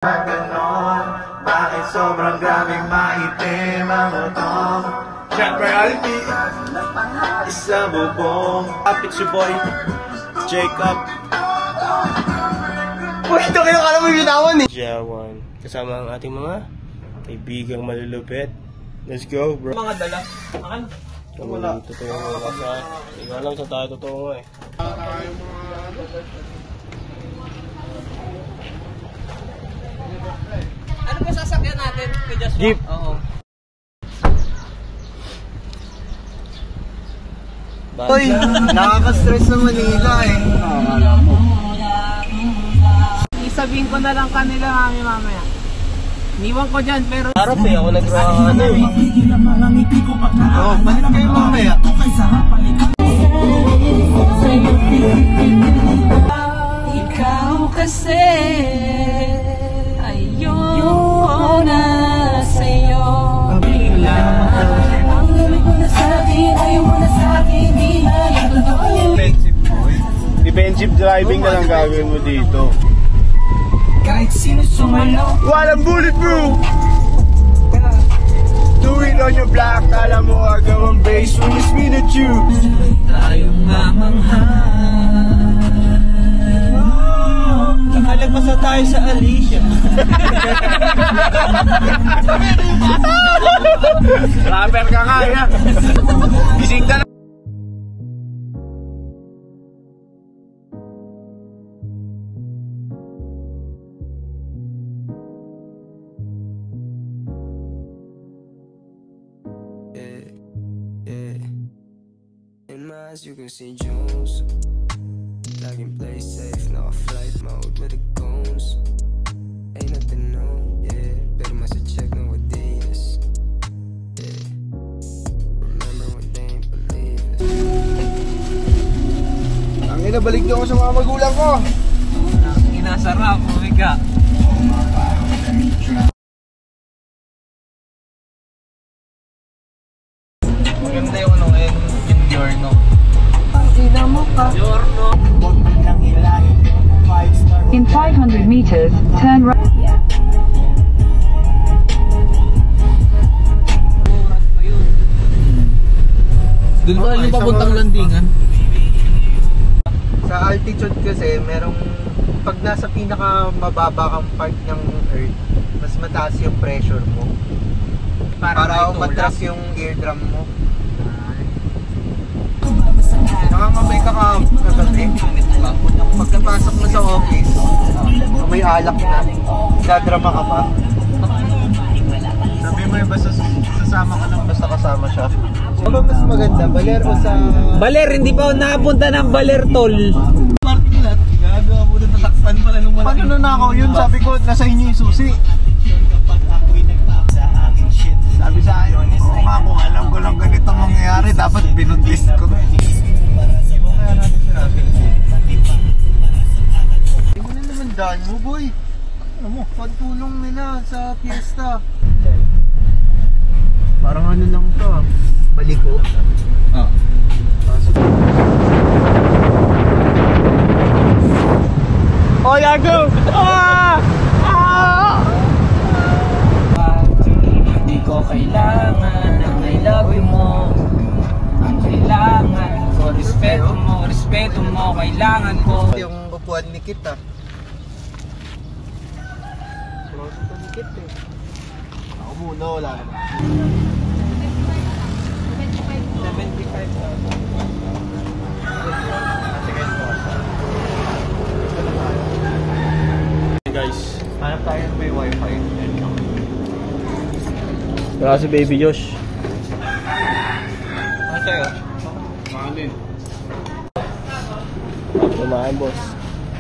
Ganon, bakit sobrang daming maitim ang utong? Siyempre, Alpi, isa bubong. It's your boy, Jacob. Uy, ito kayo kala mo yung bitawan eh. Jawan, kasama ang ating mga kaibigang malulupit. Let's go, bro. Mga dala. Akan? Wala. Totoo nga sa... Hindi ko alam sa tayo totoo nga eh. Ano ba sasakyan natin? Jeep. Oo. Uy, nakaka-stress sa Manila eh. Isabihin ko na lang kanila mamaya. Niwan ko dyan pero... harap eh, ako nag-ano eh. Oo, balik kayo mamaya. Ikaw kasi ayoko na sa'yo. Ang lamig mo na sa'kin, ayaw mo na sa'kin, di na yung totoo. Defensive driving na lang gagawin mo dito. Kahit sino sumalo. Walang bulletproof! Do it on your block, kala mo agawang base when it's me that you. Tayong mamangha. Nakalagpasa tayo sa Alicia. Rapper ka nga ya. Gising ka na. In my eyes you can see Jones. I can play safe, no flight mode with the goons. Ain't nothing new, yeah. Pero mas check no Adidas. Yeah. Remember when they ain't believe us. Ang inabalik niyo ako sa mga magulang ko. Inasarap, umiga. Maganda yung ano ngayon, yung Giorno. Ina mo ka. Giorno. In 500 meters, turn right. Doon ba yung papuntang landingan? Sa altitude kasi, merong pag nasa pinaka mababa kang part ng Earth, mas mataas yung pressure mo. Para umatras yung eardrum mo. Nangangamay ka kagabi. Pagkapasok mo sa office, may alak na. Gadrama ka pa. Sabi mo yung basta sasama ka lang basta kasama siya. Ano ba mas maganda? Baler o sa... Baler, hindi pa ako nakapunta ng Baler, tol. Parking lot? Gagawa mo doon, nasaktan pala nung malaki. Paano na ako yun? Sabi ko, nasa inyo yung susi. Sabi sa akin, kung alam ko lang ganito mangyayari, dapat binundis ko. Kaya natin sinabi. Hindi mo na naman daan mo, boy. Ano mo? Pantulong nila sa piyesta. Parang ano lang to, baliko. Ah. Oh, yago! Ah! Ah! Hindi ko kailangan ng I love you mo. Ang kailangan ko, respeto mo, kailangan ko. Yung upuan ni Kit ah. Upuan ni Kit eh. Ako muna, wala naman. 75. Guys, Hanap tayo ng may wifi. wala si Baby Josh. Ano sa'yo? Makanin. Kumain, boss.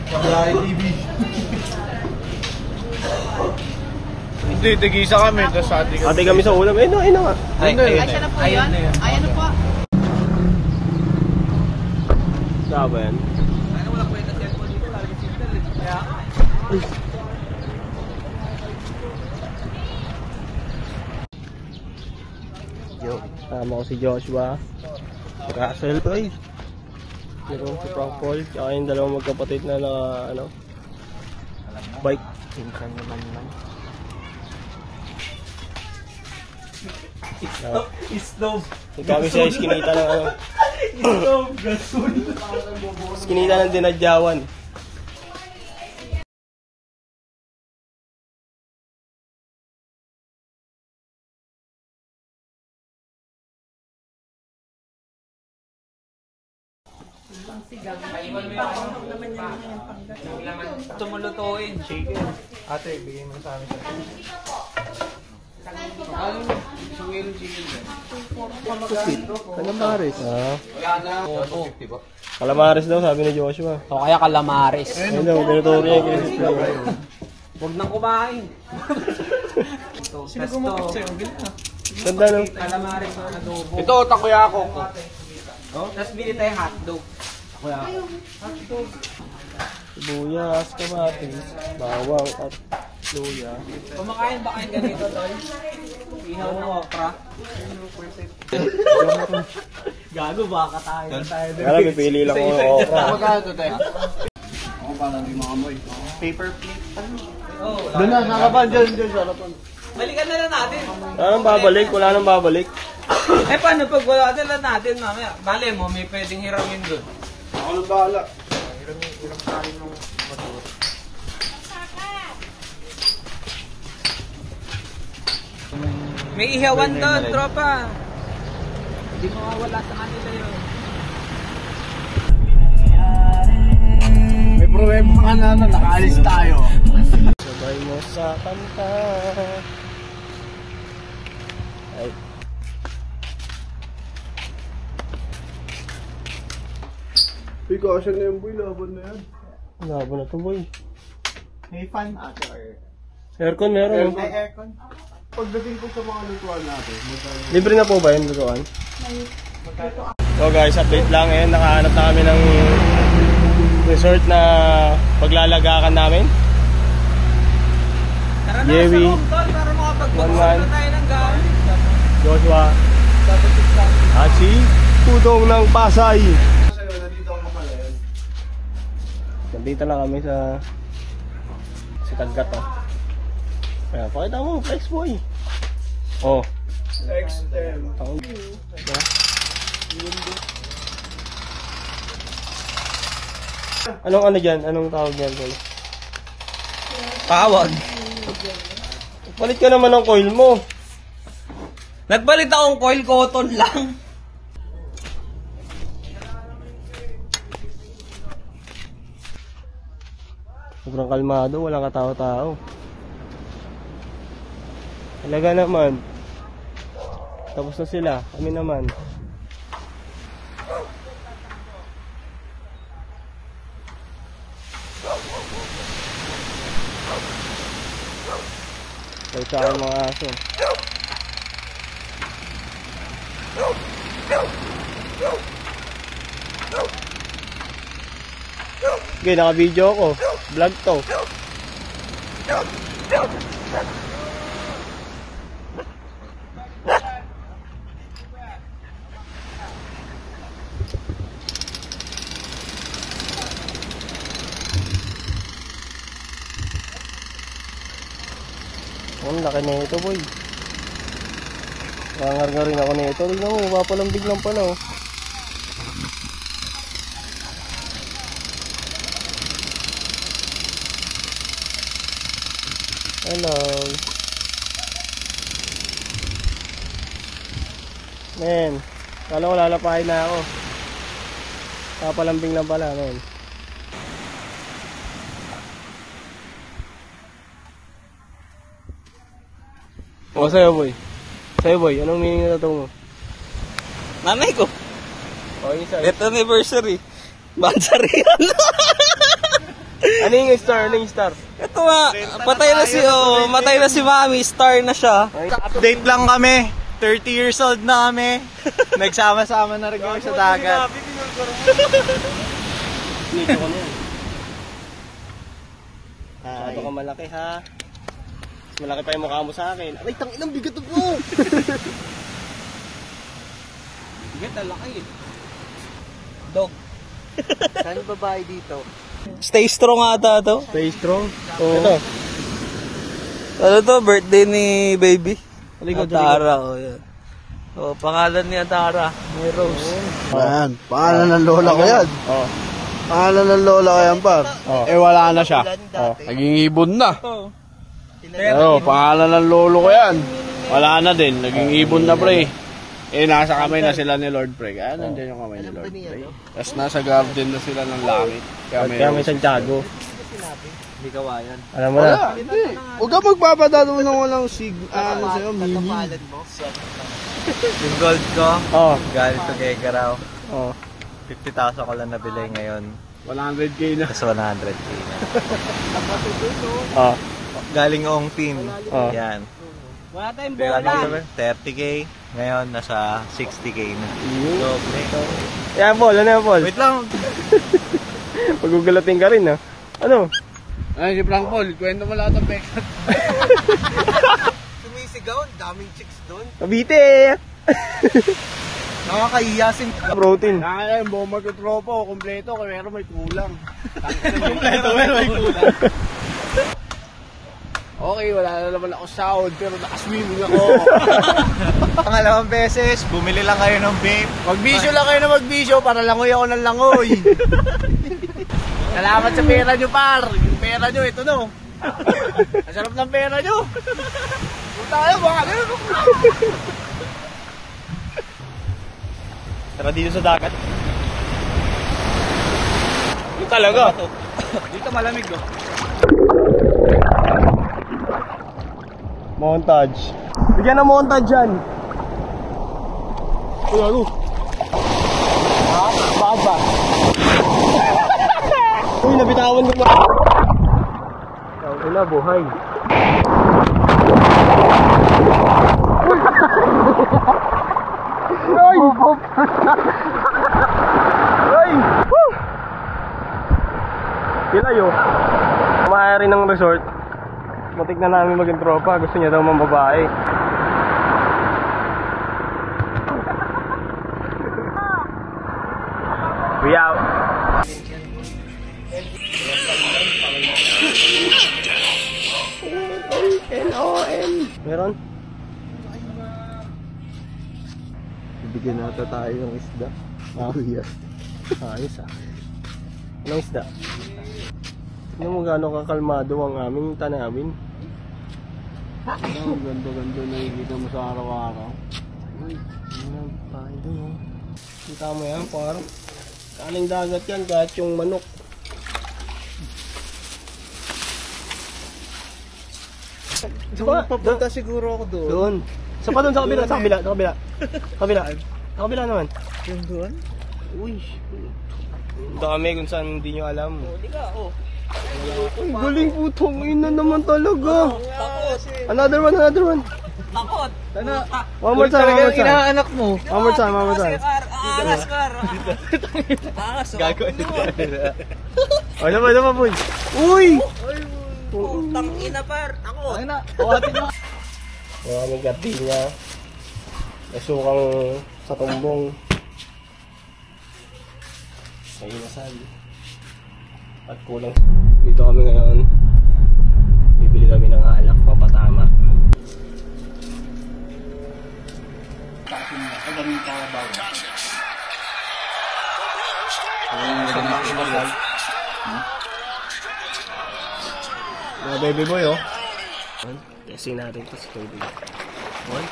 Kablay TV. Hindi, tigisa kami. Ate kami sa ulam. Ayun na nga. Ayun na yun. Siya na po yun? Ayan na po. Saan ba yan? Ano wala kwenta cellphone dito, lagi signal eh. Kaya... Yo, tama ko si Joshua. Si Russell, ay. Si Frank Paul. Tsaka yung dalawang magkapatid na ano, bike. Pinsan naman naman. Stove. Kami sa iskinita ng ano. Stove. Gasol. Iskinita ng dinadyawan. Tumulutuin. Ate, bigay mo sa amin sa Calamares. Calamares daw, sabi ni Joshua. O kaya calamares. Ayun daw, tinuturo niya yung Chris. Huwag nang kumain. Sino gumapit sa'yo? Ganda no? Calamares na adobo. Ito, takoyako ko. Tapos bili tayo hotdog. Sibuyas, kamatis, bawang at luya. Kumakain ba kayo ganito, Tol? Ihaw na okra. Gago, baka tayo. Kaya pipili lang ko ng okra. paper plate. Doon na, harapan dyan, sa harapan. Balikan na lang natin. Wala nang babalik, wala nang babalik. Eh paano pag wala lang natin mamaya? Bale mo, may pwedeng hiramin doon. Ako nang bahala. May ihawan doon, tropa. Hindi mawawala sa kanila yun. May problema ka na nakaalis tayo. Sabay mo sa kanta. Ay. Uy, kasya na yung boy, laban na yan. Laban na to boy. May fan ate or Aircon meron. may aircon. Pagdating ko sa mga lutuan natin, Libre na po ba yung lutuan? So guys, update lang. Ngayon, nakahanap na kami ng resort na paglalagakan namin. Tara na Yewi. sa room, Tol, para makapag-consume na tayo ng gamit. Joshua. At si Pudong ng Pasay. Nandito lang kami sa Taggat oh. Ayan, pakita mo, flex boy. Oh. XM. Anong ano dyan? Anong tawag dyan? Tawag. Palit ka naman ng coil mo. Nagpalit akong coil cotton lang. Sobrang kalmado, walang katao-tao. Talaga naman. Tapos na sila, kami naman. Kaya sa aking mga aso. Okay, naka-video ako. Vlog to. Ang laki na ito, boy. Nangarga rin ako na ito. Tignan mo, mapalambig lang pala, oh. Hello. Men, kala ko lalapahin na ako. Papalambing lang pala, men. O, sa'yo, boy. Sa'yo, boy. Anong meaning na ito mo? Nanay ko. O, yung sa'yo. Ito anniversary. Bansarian. Ano yung star? Ano yung star? Ito nga, patay na si matay na si Mami, star na siya. Update lang kami. 30 years old na kami. Nagsama-sama na rin kami sa dagat. Nito ko na yan. Masyado ka malaki, ha? Mas malaki pa yung mukha mo sa akin. Aray, tangin ang bigat mo! Bigat na laki eh. Dog. Saan babae dito? Stay strong ata to. Stay strong. Oh. Ito. Ano to? Birthday ni baby. Likod, Atara, oh yan. Oh, pangalan ni Atara, ni Rose. Ayan, pangalan ng lola ko yan. Oh. Pangalan ng lola ko yan, par. Oh. Eh, wala na siya. Oh. Naging ibon na. Pero, pangalan ng lolo ko yan. Wala na din, naging ibon na, pre. Eh, nasa kamay na sila ni Lord, pre. Kaya nandiyan yung kamay ni Lord, pre. Tapos nasa garden na sila ng langit. Kaya may Santiago. Hindi kawayan. Alam mo na. Wala, hindi. Huwag ka magpapadalo ng walang ano sa'yo, meaning. Yung gold ko, Oh. galing to Gegaraw. Oh. 50,000 ko lang nabili ngayon. 100K na. Tapos 100K na. Oh. Galing ong team. Oh. Yan. Wala tayong Pero bola. 30K. Ngayon, nasa 60K na. Doble. Yan, Paul. Ano yan, Paul? Wait lang. Pagugulatin ka rin, ha? Ano? Ay, si Frank Paul, kwento mo lahat ng pekat. Sumisigaw, daming chicks doon. Kabite! Nakakahiyasin. Protein. Nakakaya yung buong magkatropa ko, kompleto, pero may kulang. Kompleto, pero may kulang. Okay, wala na naman ako sound, pero nakaswimming ako. Pangalawang beses, bumili lang kayo ng vape. Magbisyo lang kayo na magbisyo para langoy ako ng langoy. Salamat sa pera nyo, par. Yung pera nyo, ito no. Ang sarap ng pera nyo. Punta kayo, baka ganun. Tara dito sa dagat. Yung talaga. Dito malamig, no? Montage. Bigyan ng montage yan. Uy, ano? Ha? Bakit ba? Uy, nabitawan ko na. Ina, buhay. Ay! Ay! Woo! Pilayo. Kumaya rin ng resort. Matik na namin maging tropa. Gusto niya daw mang babae. We out. N-O-N. Meron? Bibigyan nata tayo ng isda. Ayos ah. Anong isda? Tignan mo gaano kakalmado ang aming tanawin. Ang ganda-ganda na nakikita mo sa araw-araw. Uy, ano tayo dun oh. Kita mo yan, parang kaling dagat yan kahit yung manok. Papunta siguro ako doon. Doon. Sa pa doon, sa kabila, sa kabila, sa kabila. Kabila. Sa kabila naman. Yung doon? Uy. Ang dami kung saan hindi nyo alam. Ay, galing putong ina naman talaga. Another one, another one. Takot. One more time, one more time. Inaanak mo. One more time, one more time. Angas, Kar. Angas, oh. Ano ba, boy? Uy! Putang ina, par. Takot. Maraming gardenia. Nasukang sa tumbong. May inasal. At kulang. Dito kami ngayon. Bibili kami ng alak papatama. Mga baby boy oh. Testing natin ito sa tubig. One.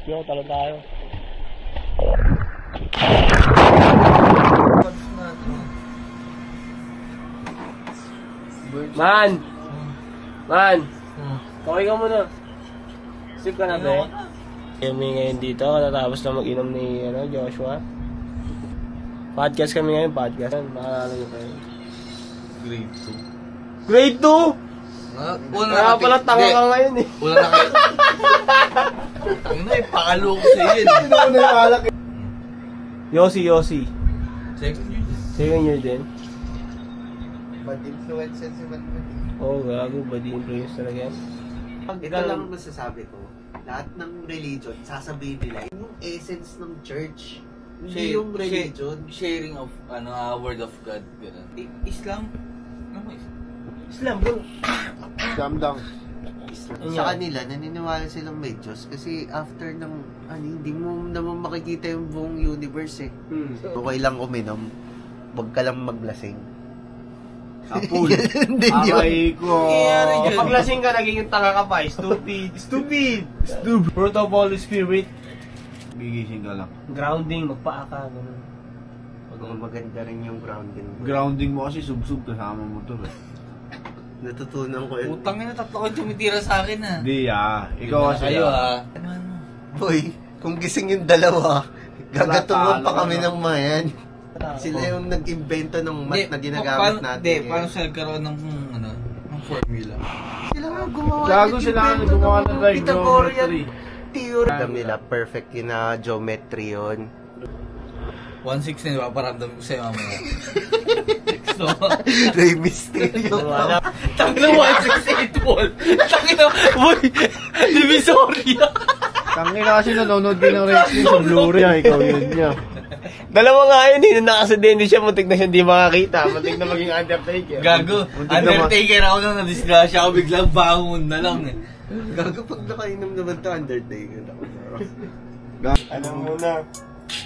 Yo, talo tayo. Man! Man! Okay ka muna. Sip ka na ba? Kami ngayon dito, katatapos na mag-inom ni Joshua. Podcast kami ngayon, podcast. Makalala nyo tayo. Grade 2. Grade 2? Kaya pala tanga ka ngayon eh. Una na kayo. Tangina eh, pakalo ko sa iyo. Sino na yung alak eh? Yossi. Second year. Second year din. Bad influence si Batman. Oo, gago. Bad influence talaga yan. Ito lang masasabi ko. lahat ng religion, sasabihin nila, yung essence ng church. Hindi yung religion. Sharing of, word of God. Ganun. Islam? Ano mo Islam, bro. Calm down. Sa kanila, naniniwala silang may Diyos kasi after ng, hindi mo naman makikita yung buong universe eh. Okay lang uminom, wag ka lang maglasing. Apul. Hindi yun. Aray ko. Kapag lasing ka, naging tanga ka pa. Stupid. Fruit of Holy Spirit. Gigising ka lang. Grounding, magpaa ka. Ganun. Maganda rin yung grounding. Grounding mo kasi sub-sub kasama mo to eh. Natutunan ko yun. Utang na, tatlo kayo tumitira sa akin ah. Hindi ikaw kasi kayo ah. Boy, kung gising yung dalawa, gagatungan pa kami ng mayan. Sila yung nag-invento ng mat na ginagamit natin. Hindi, paano sila nagkaroon ng formula? Sila nga gumawa. Gago sila nga gumawa ng Pythagorean theory. Alam nila, perfect yun na geometry yun. 1.6 na diba? Paramdam ko sa'yo mamaya. So, Rey Mysterio. tangin na 1.6 8 ball. Tangin na, boy, Divisoria. Tangin na kasi nanonood din ng wrestling sa Blu-ray. Ikaw yun niya. Dalawa nga yun, hindi na nakasadente siya, muntik na siya hindi makakita. Muntik na maging Undertaker. Gago, Undertaker ako nang nadisgrasya ako, biglang bangon na lang eh. Gago, pag nakainom naman to, Undertaker ako. Alam mo na,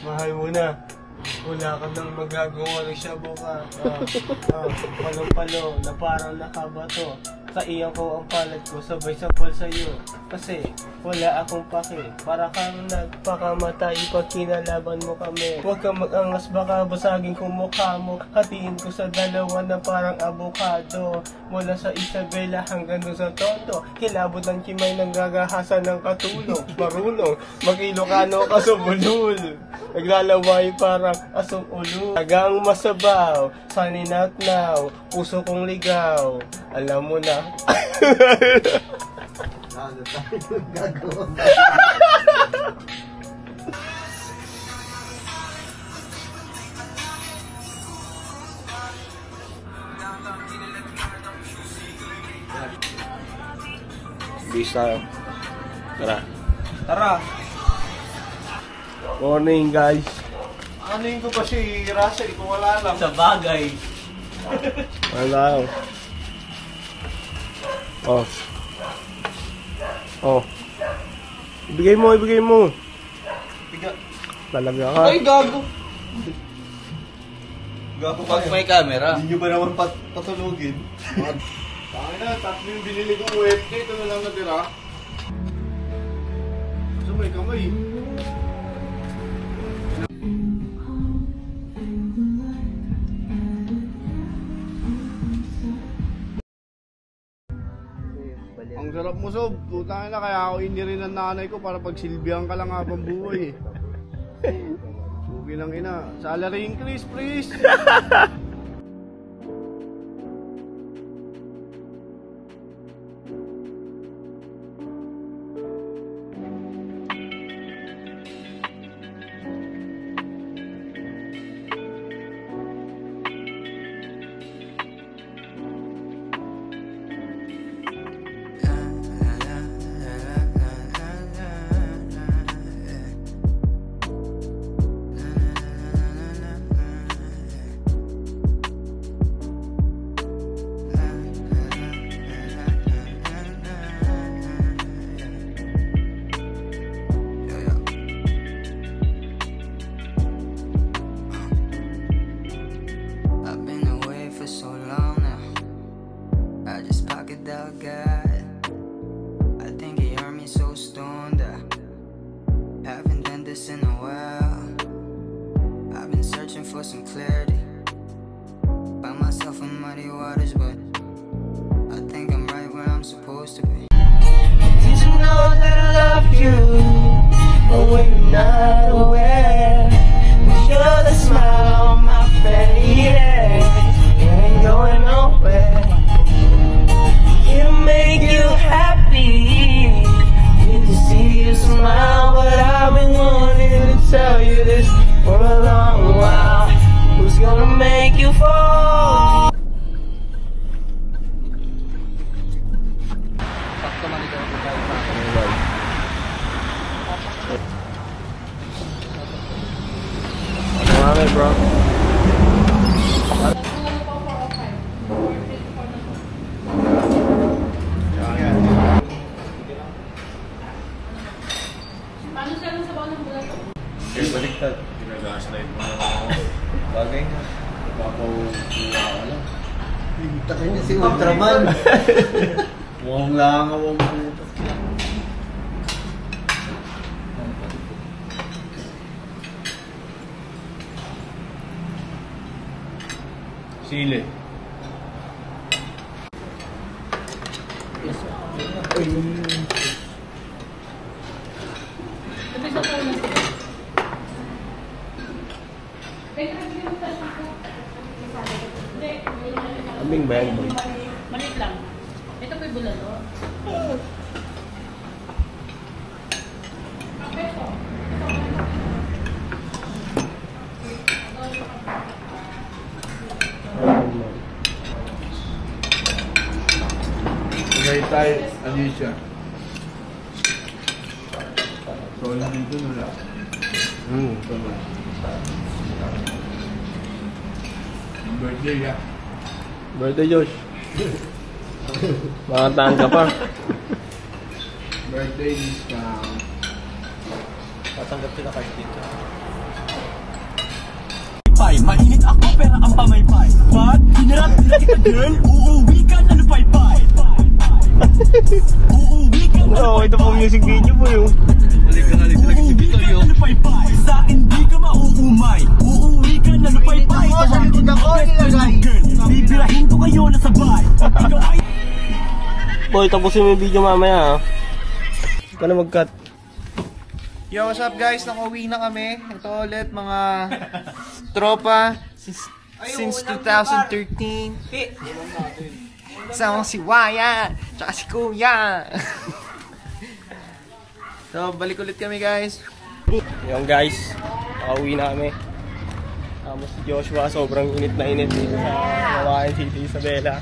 mahal mo na. Wala ka nang magagawa ng shabu ka. Palong-palo na parang nakabato. Sa iyan ko ang palad ko, sabay sapol sa'yo. Kasi wala akong pake. Para kang nagpakamatay pag kinalaban mo kami. Huwag kang mag-angas, baka basagin ko mukha mo. Hatiin ko sa dalawa na parang avocado. Mula sa Isabela hanggang doon sa Tondo. Kilabot ng kimay nang gagahasan ng katulong. Marunong, mag-Ilocano ka sa bulul. Naglalaway parang asong ulo. Tagang masabaw, sunny not now. Puso kong ligaw. Alam mo na. Ano tayo gagawa? Bisa. Tara. Morning guys. Ano ko pa si Russell kung wala lang. Sa bagay. Wala. Oh. Ibigay mo. Talaga ka. Ay, gago. Gago pag may camera. Hindi nyo ba naman patulugin? Tangin na, tatlo yung binili kong UFK. Ito na lang natira. So may kamay. Ang sarap mo, Sob. Putang na, kaya ako inirin ng nanay ko para pagsilbihan ka lang habang buhay. Bugi ng ina. Salary increase, please. I've been away for so long now. I just pocket that guy. I think he heard me so stoned. I haven't done this in a while. I've been searching for some clarity. Find myself in muddy waters, but I think I'm right where I'm supposed to be. Did you know that I love you? But when you're not aware, you're the smile on my face. You ain't going nowhere. It'll make you happy. Need to see you smile, but I've been wanting to tell you this for a long while. Who's gonna make you fall? Sakto man ito ako tayo. bro. Okay, baliktad. Ginagaslide mo na ako. Bagay nga. Papaw-kuha ka lang. Takin niya si Ultraman. Mukhang langaw mo ito. Sili. Kambing ba yan, boy? Malit lang. Ito po'y bulalo. Ngay tayo, Alicia. So, nandito na lang. Ito na. Birthday, ya. Birthday, Josh. Makantaan ka pa. Birthday discount. Tatanggap sila card dito. Mainit ako pero ang pamaypay. Pag hinarap nila kita girl, uuwi ka na lupay-pay. Uuwi ka na Oo, ito pong music video po yun. Uuwi ka na lupay-pay. Sa akin di ka mauumay. Uuwi ka na lupay-pay. Sa likod ako nilagay. Bibirahin ko kayo na sabay. Ikaw ay... Boy, tapusin mo yung video mamaya ha. Huwag ka na mag-cut. Yo, what's up guys? Nakauwi na kami. Ito ulit mga tropa since 2013. Sama si Waya, tsaka si Kuya. So, balik ulit kami guys. Yung guys, nakauwi na kami. Tapos si Joshua, sobrang init na init dito sa Kawayan City, Isabela.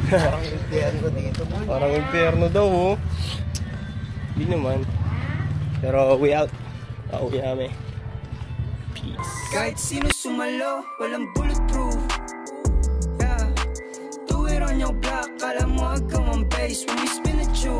Parang intihan ko dito. Parang impyerno daw oh. Hindi naman. Pero we out. Pauwi kami. Peace. Kahit sino sumalo, walang bulletproof. Yeah, do it on your block. Kala mo agam ang base when we spin at you.